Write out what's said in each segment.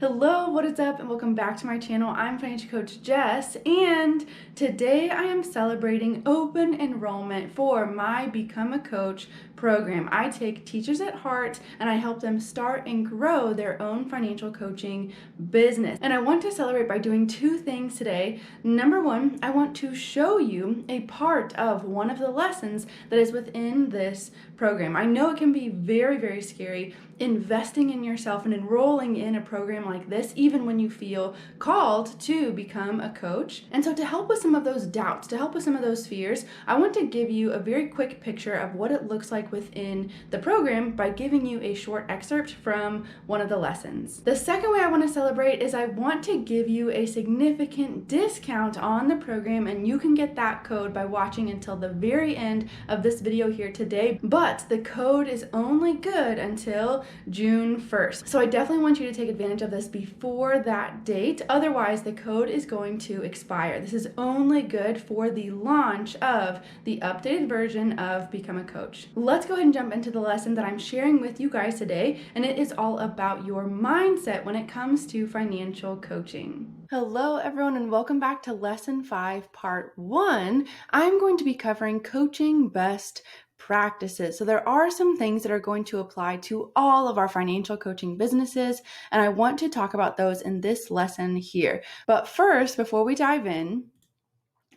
Hello, what is up, and welcome back to my channel. I'm financial coach Jess, and today I am celebrating open enrollment for my Become a Coach program. I take teachers at heart and I help them start and grow their own financial coaching business. And I want to celebrate by doing two things today. Number one, I want to show you a part of one of the lessons that is within this program. I know it can be very, very scary investing in yourself and enrolling in a program like this, even when you feel called to become a coach. And so to help with some of those doubts, to help with some of those fears, I want to give you a very quick picture of what it looks like within the program by giving you a short excerpt from one of the lessons. The second way I want to celebrate is I want to give you a significant discount on the program, and you can get that code by watching until the very end of this video here today. But the code is only good until June 1st. So I definitely want you to take advantage of this before that date. Otherwise, the code is going to expire. This is only good for the launch of the updated version of Become a Coach. Let's go ahead and jump into the lesson that I'm sharing with you guys today, and it is all about your mindset when it comes to financial coaching. Hello everyone, and welcome back to Lesson 5, Part 1. I'm going to be covering coaching best practices. So there are some things that are going to apply to all of our financial coaching businesses, and I want to talk about those in this lesson here. But first, before we dive in,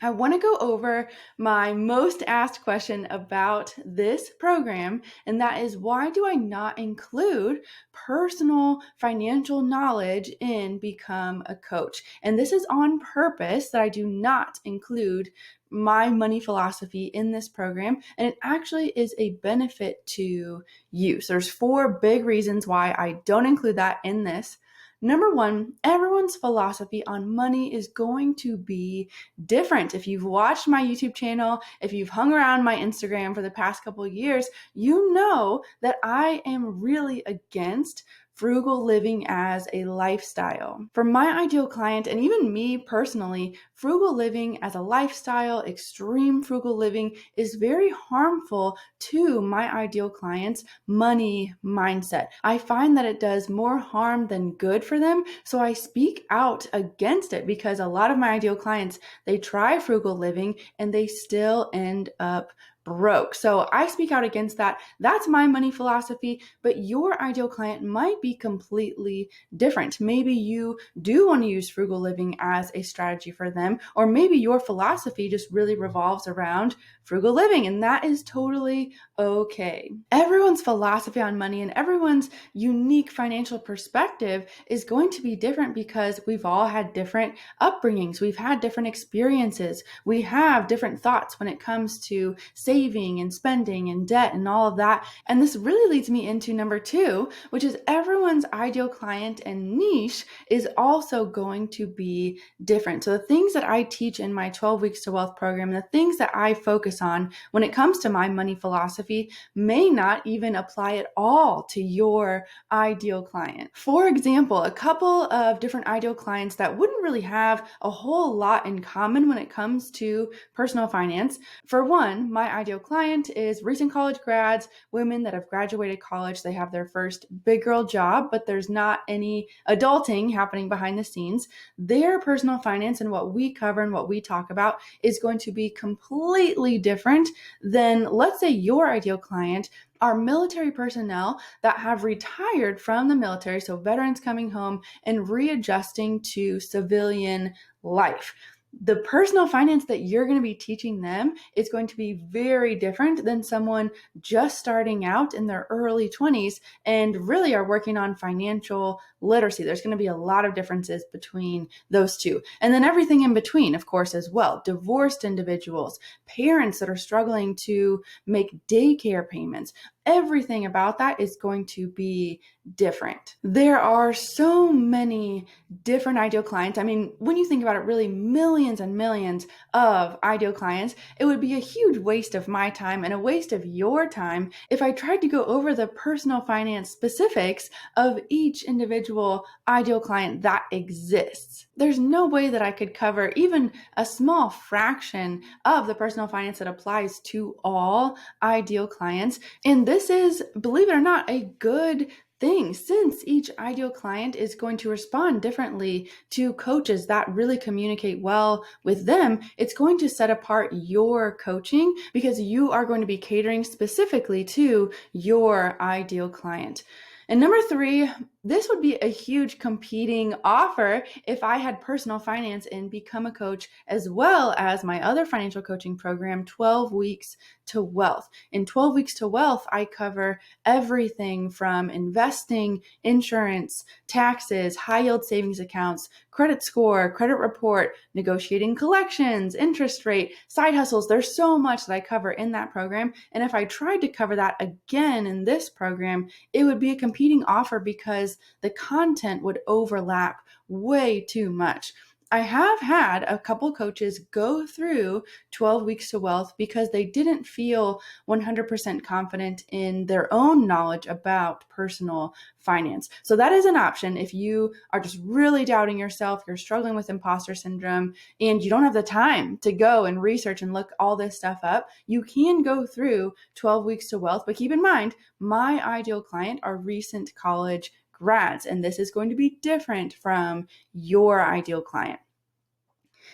I want to go over my most asked question about this program, and that is, why do I not include personal financial knowledge in Become a Coach? And this is on purpose that I do not include my money philosophy in this program, and it actually is a benefit to you. So there's 4 big reasons why I don't include that in this. Number one, everyone's philosophy on money is going to be different. If you've watched my YouTube channel, if you've hung around my Instagram for the past couple of years, you know that I am really against frugal living as a lifestyle. For my ideal client, and even me personally, frugal living as a lifestyle, extreme frugal living, is very harmful to my ideal client's money mindset. I find that it does more harm than good for them, so I speak out against it because a lot of my ideal clients, they try frugal living and they still end up broke. So I speak out against that. That's my money philosophy, but your ideal client might be completely different. Maybe you do want to use frugal living as a strategy for them, or maybe your philosophy just really revolves around frugal living, and that is totally okay. Everyone's philosophy on money and everyone's unique financial perspective is going to be different because we've all had different upbringings. We've had different experiences. We have different thoughts when it comes to saving and spending and debt and all of that. And this really leads me into number 2, which is everyone's ideal client and niche is also going to be different. So the things that I teach in my 12 Weeks to Wealth program, the things that I focus on when it comes to my money philosophy may not even apply at all to your ideal client. For example, a couple of different ideal clients that wouldn't really have a whole lot in common when it comes to personal finance. For one, my ideal client is recent college grads, women that have graduated college. They have their first big girl job, but there's not any adulting happening behind the scenes. Their personal finance and what we cover and what we talk about is going to be completely different than, let's say, your ideal client are military personnel that have retired from the military, so veterans coming home and readjusting to civilian life. The personal finance that you're going to be teaching them is going to be very different than someone just starting out in their early 20s and really are working on financial literacy. There's going to be a lot of differences between those two. And then everything in between, of course, as well. Divorced individuals, parents that are struggling to make daycare payments. Everything about that is going to be different. There are so many different ideal clients. I mean, when you think about it, really millions and millions of ideal clients, it would be a huge waste of my time and a waste of your time if I tried to go over the personal finance specifics of each individual ideal client that exists. There's no way that I could cover even a small fraction of the personal finance that applies to all ideal clients. And this is, believe it or not, a good thing, since each ideal client is going to respond differently to coaches that really communicate well with them, it's going to set apart your coaching because you are going to be catering specifically to your ideal client. And number 3, this would be a huge competing offer if I had personal finance and become a coach, as well as my other financial coaching program, 12 Weeks to Wealth. In 12 Weeks to Wealth, I cover everything from investing, insurance, taxes, high yield savings accounts, credit score, credit report, negotiating collections, interest rate, side hustles. There's so much that I cover in that program. And if I tried to cover that again in this program, it would be a competing offer because the content would overlap way too much. I have had a couple coaches go through 12 Weeks to Wealth because they didn't feel 100% confident in their own knowledge about personal finance. So that is an option if you are just really doubting yourself, you're struggling with imposter syndrome, and you don't have the time to go and research and look all this stuff up. You can go through 12 Weeks to Wealth, but keep in mind, my ideal client are recent college grads, and this is going to be different from your ideal client.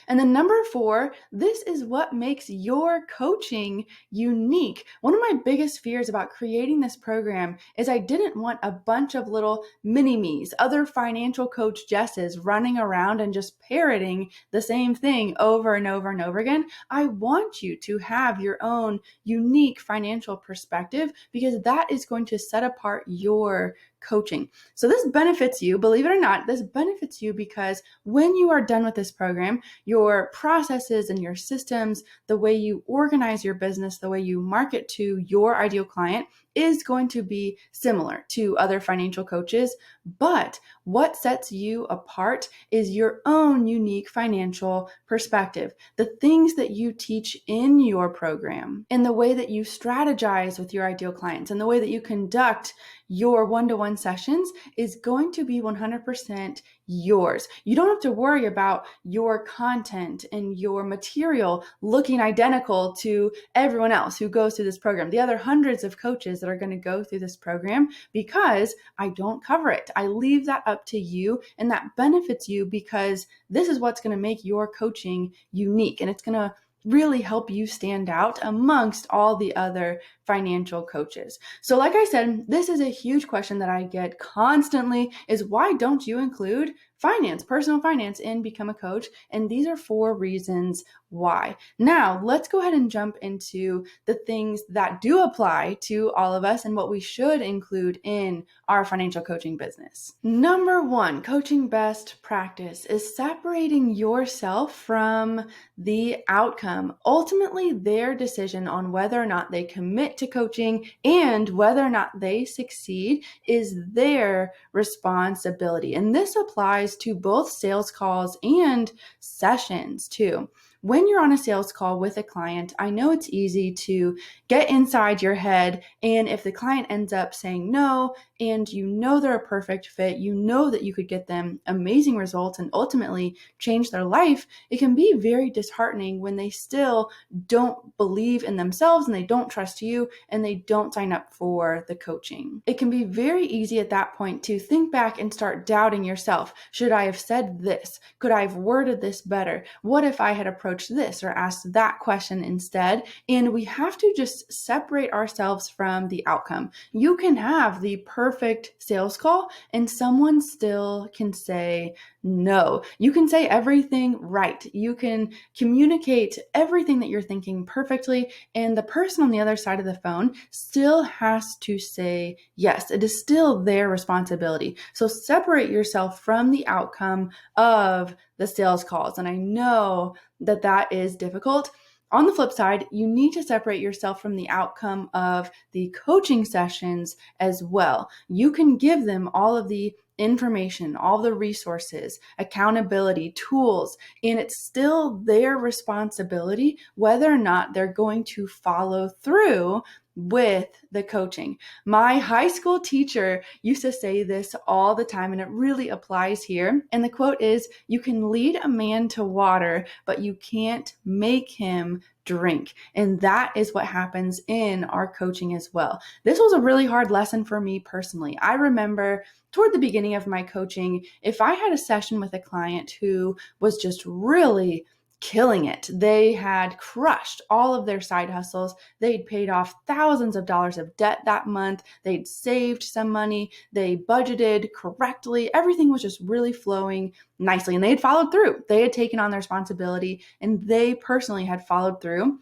And then number 4, this is what makes your coaching unique. One of my biggest fears about creating this program is I didn't want a bunch of little mini-me's, other financial coach Jesses running around and just parroting the same thing over and over and over again. I want you to have your own unique financial perspective because that is going to set apart your coaching. So this benefits you, believe it or not, this benefits you because when you are done with this program, your processes and your systems, the way you organize your business, the way you market to your ideal client is going to be similar to other financial coaches. But what sets you apart is your own unique financial perspective, the things that you teach in your program, and the way that you strategize with your ideal clients, and the way that you conduct your one-to-one sessions is going to be 100% yours. You don't have to worry about your content and your material looking identical to everyone else who goes through this program, the other hundreds of coaches that are going to go through this program, because I don't cover it. I leave that up to you, and that benefits you because this is what's going to make your coaching unique, and it's going to really help you stand out amongst all the other financial coaches. So like I said, this is a huge question that I get constantly is why don't you include finance, personal finance in Become a Coach? And these are 4 reasons why. Now, let's go ahead and jump into the things that do apply to all of us and what we should include in our financial coaching business. Number 1, coaching best practice is separating yourself from the outcome. Ultimately, their decision on whether or not they commit to coaching and whether or not they succeed is their responsibility. And this applies to both sales calls and sessions too. When you're on a sales call with a client, I know it's easy to get inside your head, and if the client ends up saying no, and you know they're a perfect fit, you know that you could get them amazing results and ultimately change their life, it can be very disheartening when they still don't believe in themselves and they don't trust you and they don't sign up for the coaching. It can be very easy at that point to think back and start doubting yourself. Should I have said this? Could I have worded this better? What if I had approached this or asked that question instead? And we have to just separate ourselves from the outcome. You can have the perfect sales call and someone still can say no. You can say everything right. You can communicate everything that you're thinking perfectly, and the person on the other side of the phone still has to say yes. It is still their responsibility. So separate yourself from the outcome of the sales calls. And I know that that is difficult. On the flip side, you need to separate yourself from the outcome of the coaching sessions as well. You can give them all of the information, all the resources, accountability, tools, and it's still their responsibility whether or not they're going to follow through with the coaching. My high school teacher used to say this all the time, and it really applies here. And the quote is, "You can lead a man to water, but you can't make him drink. And that is what happens in our coaching as well. This was a really hard lesson for me personally. I remember toward the beginning of my coaching, if I had a session with a client who was just really killing it, they had crushed all of their side hustles, they'd paid off thousands of dollars of debt that month, they'd saved some money, they budgeted correctly, everything was just really flowing nicely, and they had followed through. They had taken on the responsibility, and they personally had followed through.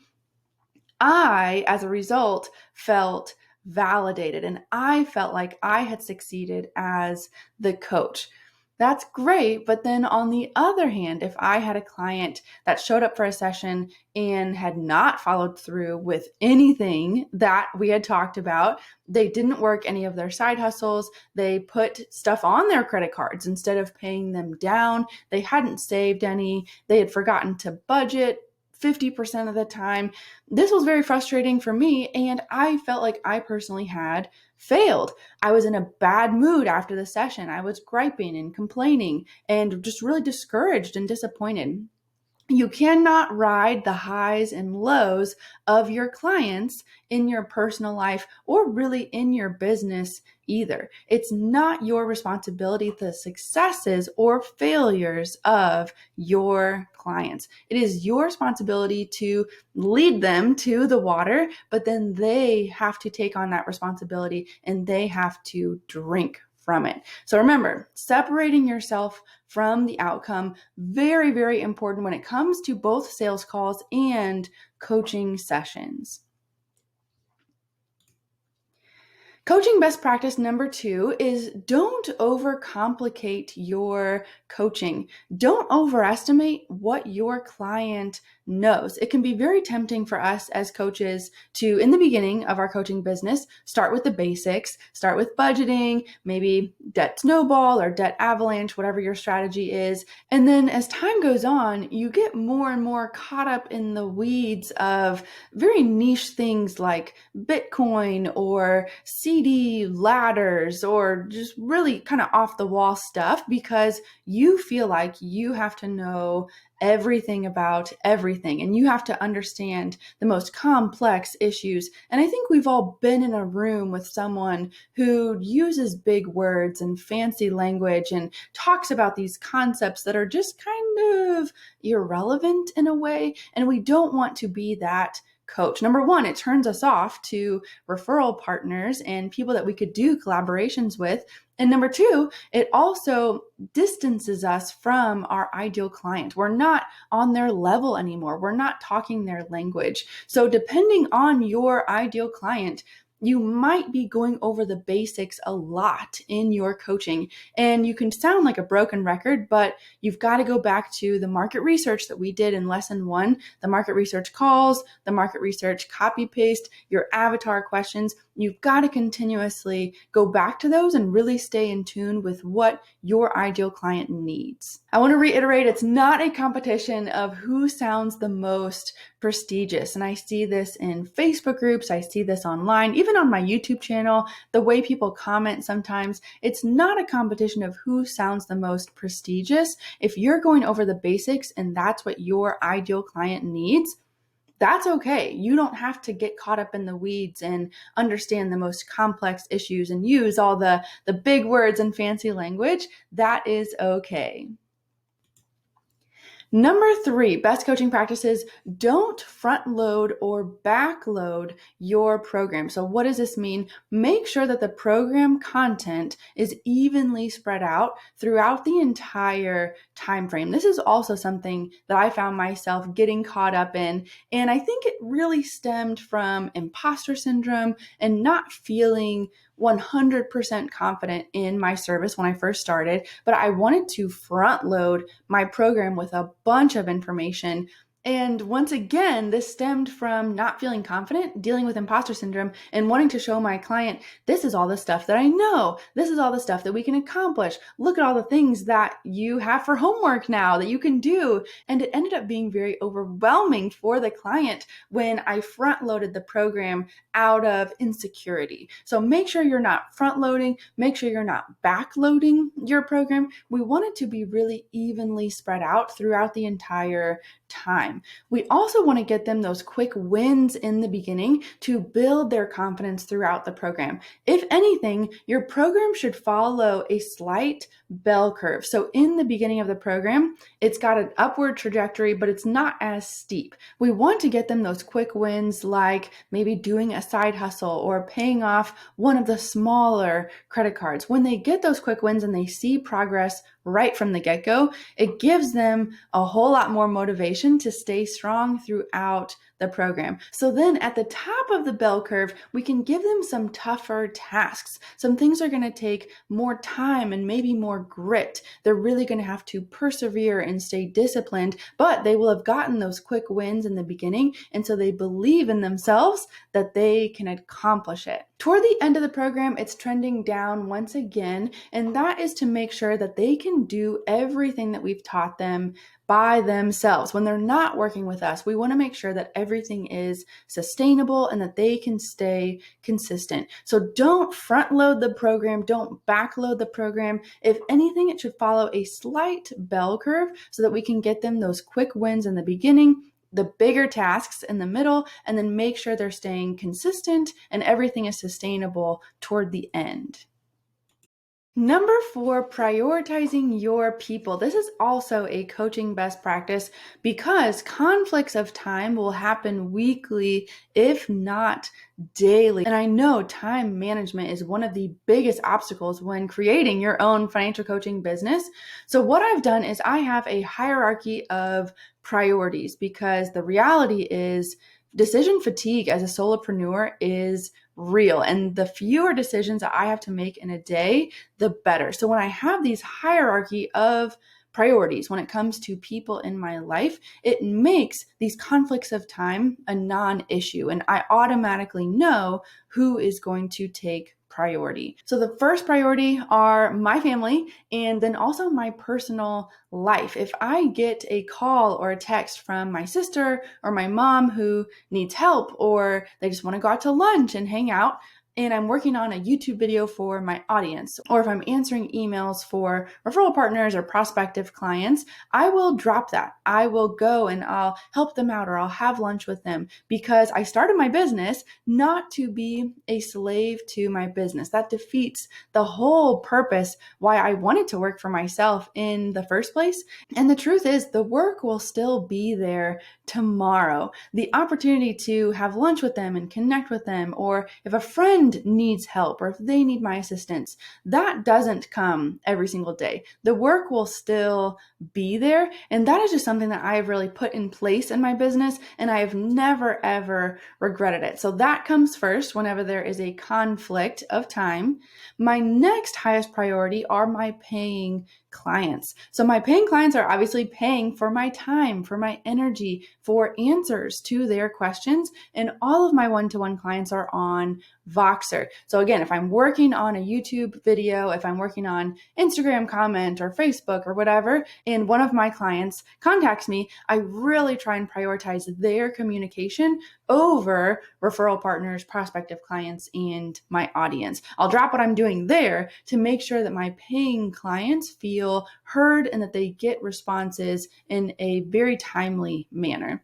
I, as a result, felt validated, and I felt like I had succeeded as the coach. That's great. But then on the other hand, if I had a client that showed up for a session and had not followed through with anything that we had talked about, they didn't work any of their side hustles, they put stuff on their credit cards instead of paying them down, they hadn't saved any, they had forgotten to budget 50% of the time. This was very frustrating for me, and I felt like I personally had failed. I was in a bad mood after the session. I was griping and complaining and just really discouraged and disappointed. You cannot ride the highs and lows of your clients in your personal life or really in your business either. It's not your responsibility, the successes or failures of your clients. It is your responsibility to lead them to the water, but then they have to take on that responsibility and they have to drink from it. So remember, separating yourself from the outcome, very, very important when it comes to both sales calls and coaching sessions. Coaching best practice number 2 is don't overcomplicate your coaching. Don't overestimate what your client knows. It can be very tempting for us as coaches to, in the beginning of our coaching business, start with the basics, start with budgeting, maybe debt snowball or debt avalanche, whatever your strategy is. And then as time goes on, you get more and more caught up in the weeds of very niche things like Bitcoin or CD ladders or just really kind of off the wall stuff because you feel like you have to know everything about everything and you have to understand the most complex issues. And I think we've all been in a room with someone who uses big words and fancy language and talks about these concepts that are just kind of irrelevant in a way. And we don't want to be that coach. Number one, it turns us off to referral partners and people that we could do collaborations with. And number two, it also distances us from our ideal client. We're not on their level anymore. We're not talking their language. So depending on your ideal client, you might be going over the basics a lot in your coaching. And you can sound like a broken record, but you've got to go back to the market research that we did in lesson 1, the market research calls, the market research copy paste, your avatar questions. You've got to continuously go back to those and really stay in tune with what your ideal client needs. I want to reiterate, it's not a competition of who sounds the most prestigious. And I see this in Facebook groups. I see this online, even on my YouTube channel, the way people comment sometimes. It's not a competition of who sounds the most prestigious. If you're going over the basics and that's what your ideal client needs, that's okay. You don't have to get caught up in the weeds and understand the most complex issues and use all the big words and fancy language. That is okay. Number 3, best coaching practices, don't front load or backload your program. So what does this mean? Make sure that the program content is evenly spread out throughout the entire time frame. This is also something that I found myself getting caught up in, and I think it really stemmed from imposter syndrome and not feeling 100% confident in my service when I first started, but I wanted to front load my program with a bunch of information. And once again, this stemmed from not feeling confident, dealing with imposter syndrome, and wanting to show my client, this is all the stuff that I know. This is all the stuff that we can accomplish. Look at all the things that you have for homework now that you can do. And it ended up being very overwhelming for the client when I front loaded the program out of insecurity. So make sure you're not front loading, make sure you're not back loading your program. We want it to be really evenly spread out throughout the entire time. We also want to get them those quick wins in the beginning to build their confidence throughout the program. If anything, your program should follow a slight bell curve. So in the beginning of the program, it's got an upward trajectory, but it's not as steep. We want to get them those quick wins, like maybe doing a side hustle or paying off one of the smaller credit cards. When they get those quick wins and they see progress right from the get-go, it gives them a whole lot more motivation to stay strong throughout the program. So then at the top of the bell curve, we can give them some tougher tasks. Some things are going to take more time and maybe more grit. They're really going to have to persevere and stay disciplined, but they will have gotten those quick wins in the beginning, and so they believe in themselves that they can accomplish it. Toward the end of the program, it's trending down once again, and that is to make sure that they can do everything that we've taught them by themselves. When they're not working with us, we want to make sure that everything is sustainable and that they can stay consistent. So don't front load the program, don't backload the program. If anything, it should follow a slight bell curve so that we can get them those quick wins in the beginning, the bigger tasks in the middle, and then make sure they're staying consistent and everything is sustainable toward the end. Number 4, prioritizing your people. This is also a coaching best practice because conflicts of time will happen weekly, if not daily. And I know time management is one of the biggest obstacles when creating your own financial coaching business. So what I've done is I have a hierarchy of priorities because the reality is decision fatigue as a solopreneur is real. And the fewer decisions that I have to make in a day, the better. So when I have these hierarchy of priorities when it comes to people in my life, it makes these conflicts of time a non-issue. And I automatically know who is going to take priority. So the first priority are my family and then also my personal life. If I get a call or a text from my sister or my mom who needs help or they just want to go out to lunch and hang out, and I'm working on a YouTube video for my audience, or if I'm answering emails for referral partners or prospective clients, I will drop that. I will go and I'll help them out or I'll have lunch with them because I started my business not to be a slave to my business. That defeats the whole purpose why I wanted to work for myself in the first place. And the truth is, the work will still be there tomorrow. The opportunity to have lunch with them and connect with them, or if a friend needs help or if they need my assistance, that doesn't come every single day. The work will still be there. And that is just something that I have really put in place in my business, and I have never, ever regretted it. So that comes first whenever there is a conflict of time. My next highest priority are my paying clients. So my paying clients are obviously paying for my time, for my energy, for answers to their questions. And all of my one-to-one clients are on Voxer. So again, if I'm working on a YouTube video, if I'm working on Instagram comment or Facebook or whatever, and one of my clients contacts me, I really try and prioritize their communication over referral partners, prospective clients, and my audience. I'll drop what I'm doing there to make sure that my paying clients feel heard and that they get responses in a very timely manner.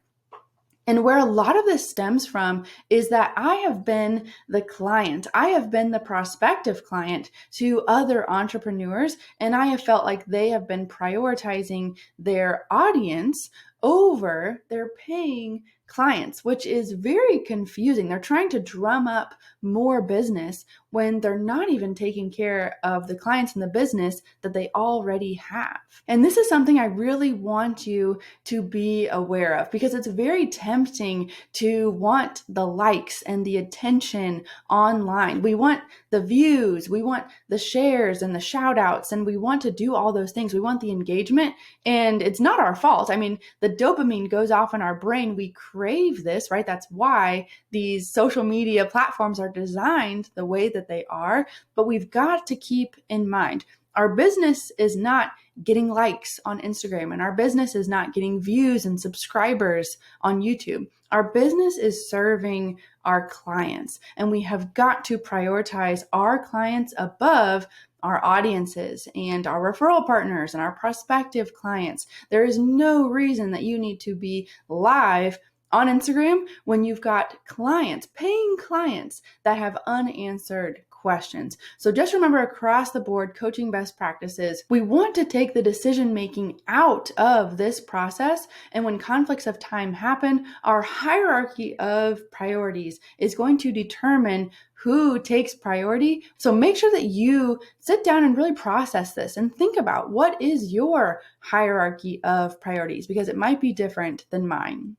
And where a lot of this stems from is that I have been the client. I have been the prospective client to other entrepreneurs, and I have felt like they have been prioritizing their audience over their paying clients, which is very confusing. They're trying to drum up more business when they're not even taking care of the clients in the business that they already have. And this is something I really want you to be aware of because it's very tempting to want the likes and the attention online. We want the views, we want the shares and the shout outs, and we want to do all those things. We want the engagement, and it's not our fault. I mean, the dopamine goes off in our brain. We crave this, right? That's why these social media platforms are designed the way that they are. But we've got to keep in mind, Our business is not getting likes on Instagram, and our business is not getting views and subscribers on YouTube. Our business is serving our clients, and we have got to prioritize our clients above our audiences and our referral partners and our prospective clients. There is no reason that you need to be live on Instagram when you've got clients, paying clients that have unanswered questions. So just remember, across the board, coaching best practices, we want to take the decision making out of this process. And when conflicts of time happen, our hierarchy of priorities is going to determine who takes priority. So make sure that you sit down and really process this and think about, what is your hierarchy of priorities, because it might be different than mine.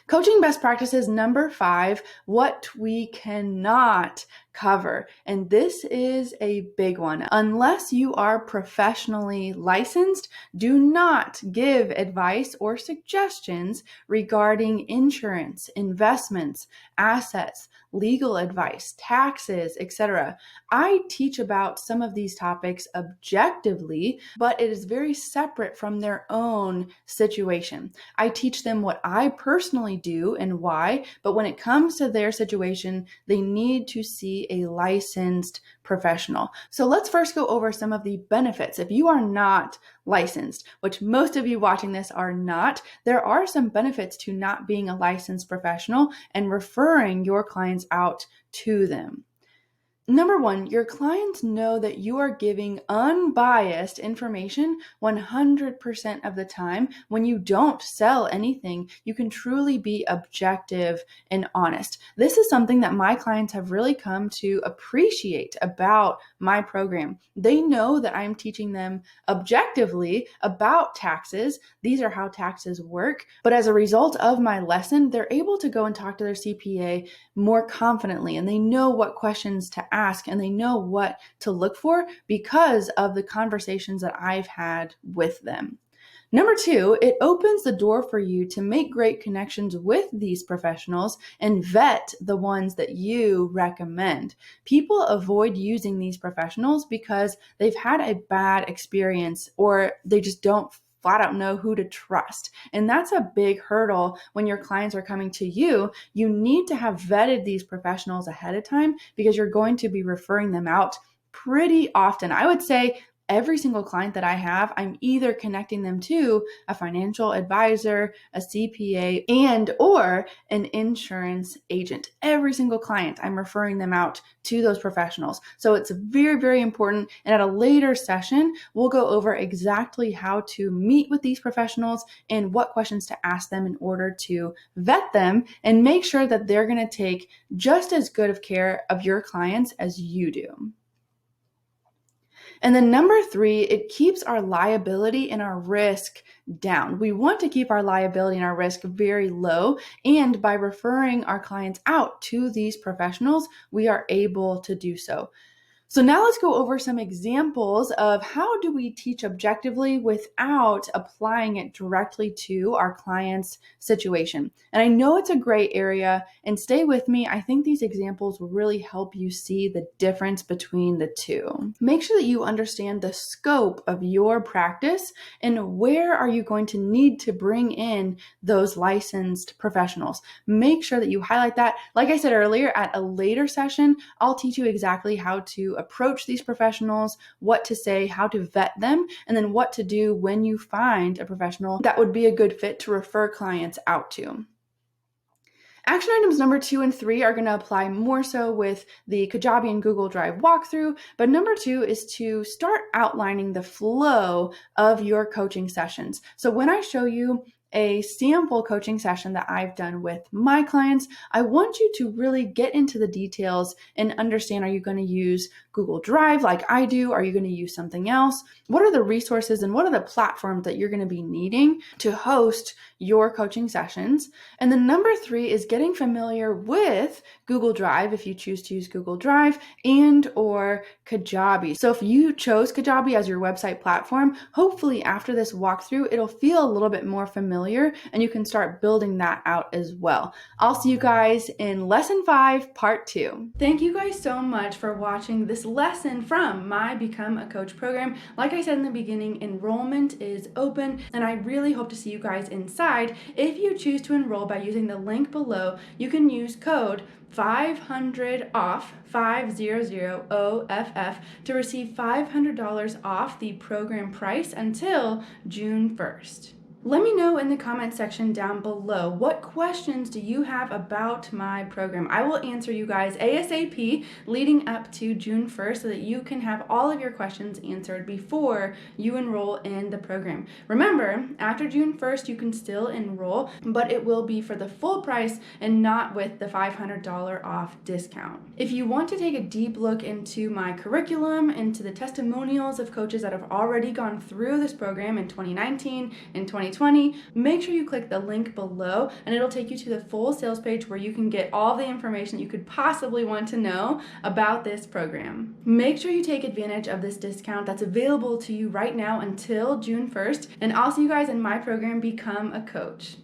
Coaching best practices number 5, what we cannot cover. And this is a big one. Unless you are professionally licensed, do not give advice or suggestions regarding insurance, investments, assets, legal advice, taxes, etc. I teach about some of these topics objectively, but it is very separate from their own situation. I teach them what I personally do and why, but when it comes to their situation, they need to see a licensed professional. So let's first go over some of the benefits. If you are not licensed, which most of you watching this are not, there are some benefits to not being a licensed professional and referring your clients out to them. Number 1, your clients know that you are giving unbiased information 100% of the time. When you don't sell anything, you can truly be objective and honest. This is something that my clients have really come to appreciate about my program. They know that I'm teaching them objectively about taxes. These are how taxes work. But as a result of my lesson, they're able to go and talk to their CPA more confidently, and they know what questions to ask, and they know what to look for because of the conversations that I've had with them. Number 2, it opens the door for you to make great connections with these professionals and vet the ones that you recommend. People avoid using these professionals because they've had a bad experience, or they just don't flat out know who to trust. And that's a big hurdle when your clients are coming to you. You need to have vetted these professionals ahead of time, because you're going to be referring them out pretty often. I would say every single client that I have, I'm either connecting them to a financial advisor, a CPA, and or an insurance agent. Every single client, I'm referring them out to those professionals. So it's very, very important. And at a later session, we'll go over exactly how to meet with these professionals and what questions to ask them in order to vet them and make sure that they're going to take just as good of care of your clients as you do. And then number 3, it keeps our liability and our risk down. We want to keep our liability and our risk very low. And by referring our clients out to these professionals, we are able to do so. So now let's go over some examples of how do we teach objectively without applying it directly to our client's situation. And I know it's a gray area, and stay with me. I think these examples will really help you see the difference between the two. Make sure that you understand the scope of your practice and where are you going to need to bring in those licensed professionals. Make sure that you highlight that. Like I said earlier, at a later session, I'll teach you exactly how to approach these professionals, what to say, how to vet them, and then what to do when you find a professional that would be a good fit to refer clients out to. Action items number 2 and 3 are going to apply more so with the Kajabi and Google Drive walkthrough, but number 2 is to start outlining the flow of your coaching sessions. So when I show you a sample coaching session that I've done with my clients, I want you to really get into the details and understand, are you going to use Google Drive like I do? Are you going to use something else? What are the resources and what are the platforms that you're going to be needing to host your coaching sessions? And then number 3 is getting familiar with Google Drive, if you choose to use Google Drive, and or Kajabi. So if you chose Kajabi as your website platform, hopefully after this walkthrough, it'll feel a little bit more familiar familiar, and you can start building that out as well. I'll see you guys in lesson 5, part 2. Thank you guys so much for watching this lesson from my Become a Coach program. Like I said in the beginning, enrollment is open, and I really hope to see you guys inside. If you choose to enroll by using the link below, you can use code 500 off 500 OFF to receive $500 off the program price until June 1st. Let me know in the comment section down below, what questions do you have about my program? I will answer you guys ASAP leading up to June 1st so that you can have all of your questions answered before you enroll in the program. Remember, after June 1st, you can still enroll, but it will be for the full price and not with the $500 off discount. If you want to take a deep look into my curriculum, into the testimonials of coaches that have already gone through this program in 2019 and 2020, make sure you click the link below and it'll take you to the full sales page where you can get all the information you could possibly want to know about this program. Make sure you take advantage of this discount that's available to you right now until June 1st, and I'll see you guys in my program, Become a Coach.